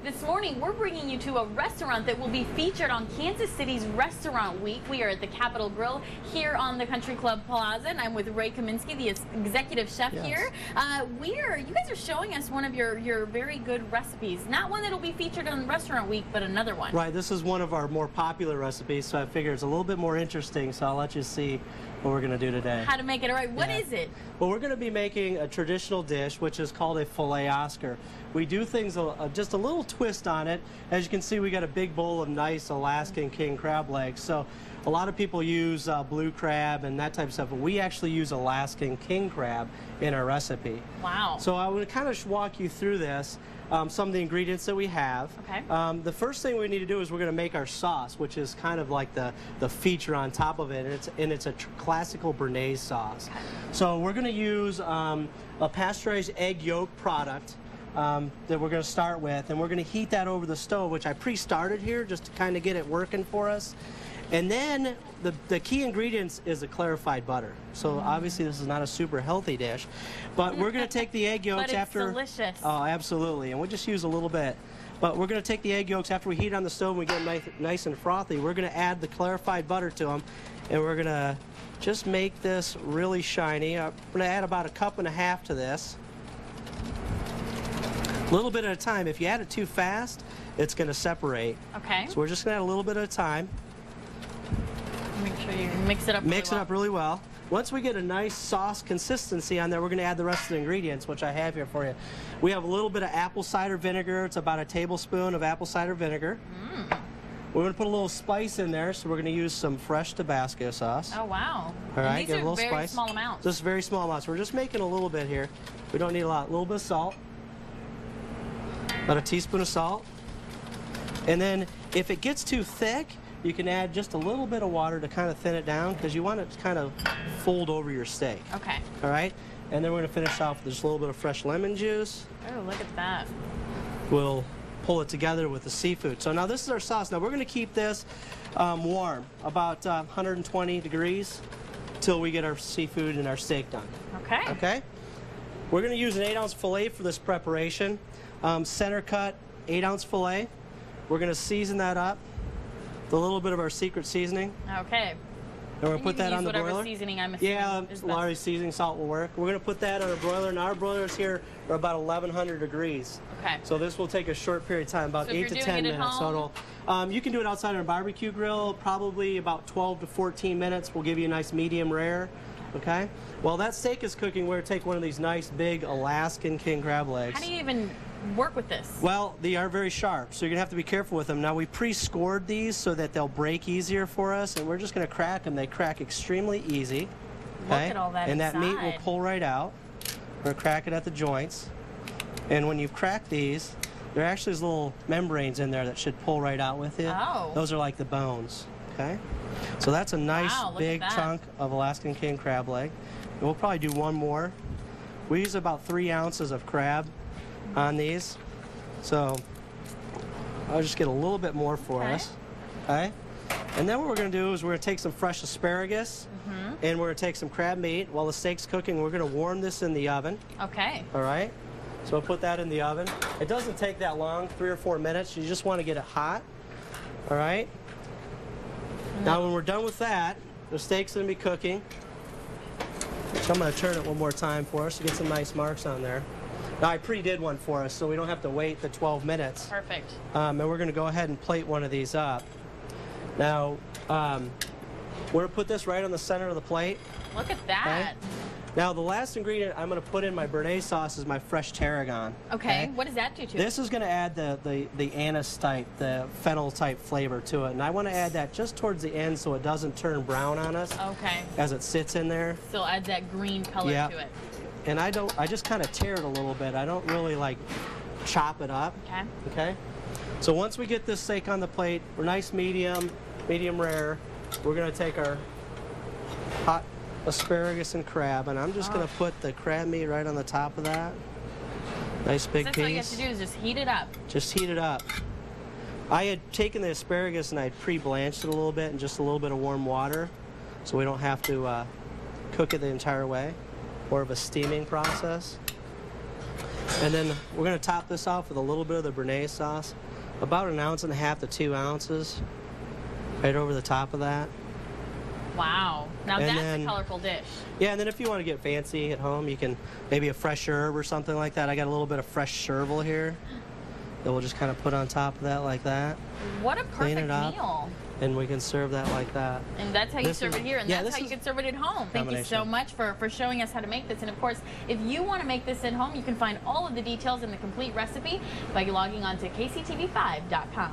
This morning, we're bringing you to a restaurant that will be featured on Kansas City's Restaurant Week. We are at the Capitol Grill here on the Country Club Plaza, and I'm with Ray Kaminsky, the executive chef here. You guys are showing us one of your very good recipes. Not one that'll be featured on Restaurant Week, but another one. Right, this is one of our more popular recipes, so I figure it's a little bit more interesting, so I'll let you see what we're going to do today. How to make it all right. What is it? Well, we're going to be making a traditional dish, which is called a filet Oscar. We do things just a little twist on it. As you can see, we got a big bowl of nice Alaskan king crab legs. So a lot of people use blue crab and that type of stuff, but we actually use Alaskan king crab in our recipe. Wow. So I would kind of walk you through this, some of the ingredients that we have. Okay. The first thing we need to do is we're going to make our sauce, which is kind of like the feature on top of it, and it's a classical Béarnaise sauce. Okay. So we're going to use a pasteurized egg yolk product that we're going to start with, and we're going to heat that over the stove, which I pre-started here just to kind of get it working for us. And then the key ingredients is a clarified butter. So obviously this is not a super healthy dish, but we're going to take the egg yolks but it's after. Delicious. Oh, absolutely, and we'll just use a little bit. But we're going to take the egg yolks after we heat it on the stove and we get them nice and frothy. We're going to add the clarified butter to them, and we're going to just make this really shiny. I'm going to add about 1.5 cups to this. A little bit at a time. If you add it too fast, it's going to separate. Okay. So we're just going to add a little bit at a time. Make sure you mix it up Mix it up really well. Once we get a nice sauce consistency on there, we're going to add the rest of the ingredients, which I have here for you. We have a little bit of apple cider vinegar. It's about 1 tablespoon of apple cider vinegar. We're going to put a little spice in there, so we're going to use some fresh Tabasco sauce. Oh, wow. All right, and these get a are little very spice. small amounts. Just very small amounts. We're just making a little bit here. We don't need a lot. A little bit of salt. About 1 teaspoon of salt. And then if it gets too thick, you can add just a little bit of water to kind of thin it down, because you want it to kind of fold over your steak. Okay. All right? And then we're going to finish off with just a little bit of fresh lemon juice. Oh, look at that. We'll pull it together with the seafood. So now this is our sauce. Now we're going to keep this warm, about 120 degrees, till we get our seafood and our steak done. Okay. Okay? We're going to use an 8-ounce fillet for this preparation. Center cut 8-ounce fillet. We're going to season that up with a little bit of our secret seasoning. Okay. And we're going to put that on the broiler. Seasoning I'm assuming Yeah, is Larry's seasoning salt will work. We're going to put that on our broiler, and our broilers here are about 1,100 degrees. Okay. So this will take a short period of time, about 8 to 10 minutes. So you can do it outside on a barbecue grill, probably about 12 to 14 minutes. We'll give you a nice medium rare. Okay? While that steak is cooking, we're going to take one of these nice big Alaskan king crab legs. How do you even work with this? Well, they are very sharp, so you're going to have to be careful with them. Now, we pre-scored these so that they'll break easier for us, and we're just going to crack them. They crack extremely easy. Okay? Look at all that And inside. that meat will pull right out. We're going to crack it at the joints. And when you've cracked these, there are actually these little membranes in there that should pull right out with you. Oh. Those are like the bones. Okay? So that's a nice big chunk of Alaskan king crab leg. And we'll probably do one more. We use about 3 ounces of crab on these. So I'll just get a little bit more for us. Okay? And then what we're going to do is we're going to take some fresh asparagus and we're going to take some crab meat. While the steak's cooking, we're going to warm this in the oven. Okay. All right? So we'll put that in the oven. It doesn't take that long, 3 or 4 minutes. You just want to get it hot. All right? Now when we're done with that, the steak's going to be cooking. So I'm going to turn it one more time for us to get some nice marks on there. Now I pre-did one for us, so we don't have to wait the 12 minutes. Perfect. And we're going to go ahead and plate one of these up. Now, we're going to put this right on the center of the plate. Look at that. Okay? Now, the last ingredient I'm going to put in my Béarnaise sauce is my fresh tarragon. Okay. What does that do to it? This is going to add the anise type, the fennel type flavor to it. And I want to add that just towards the end so it doesn't turn brown on us. Okay. As it sits in there. Still adds that green color to it. And I just kind of tear it a little bit. I don't really like chop it up. Okay. Okay. So once we get this steak on the plate, we're nice medium rare. We're going to take our hot asparagus and crab, and I'm just going to put the crab meat right on the top of that. Nice big piece. That's all you have to do is just heat it up. Just heat it up. I had taken the asparagus and I pre-blanched it a little bit in just a little bit of warm water, so we don't have to cook it the entire way. More of a steaming process. And then we're going to top this off with a little bit of the béarnaise sauce, about 1.5 ounces to 2 ounces, right over the top of that. Wow. Now and that's then, a colorful dish. Yeah, and then if you want to get fancy at home, you can maybe a fresh herb or something like that. I got a little bit of fresh chervil here that we'll just kind of put on top of that like that. What a perfect meal. And we can serve that like that. And that's how you serve it here, and that's how you can serve it at home. Thank you so much for showing us how to make this. And of course, if you want to make this at home, you can find all of the details and the complete recipe by logging on to KCTV5.com.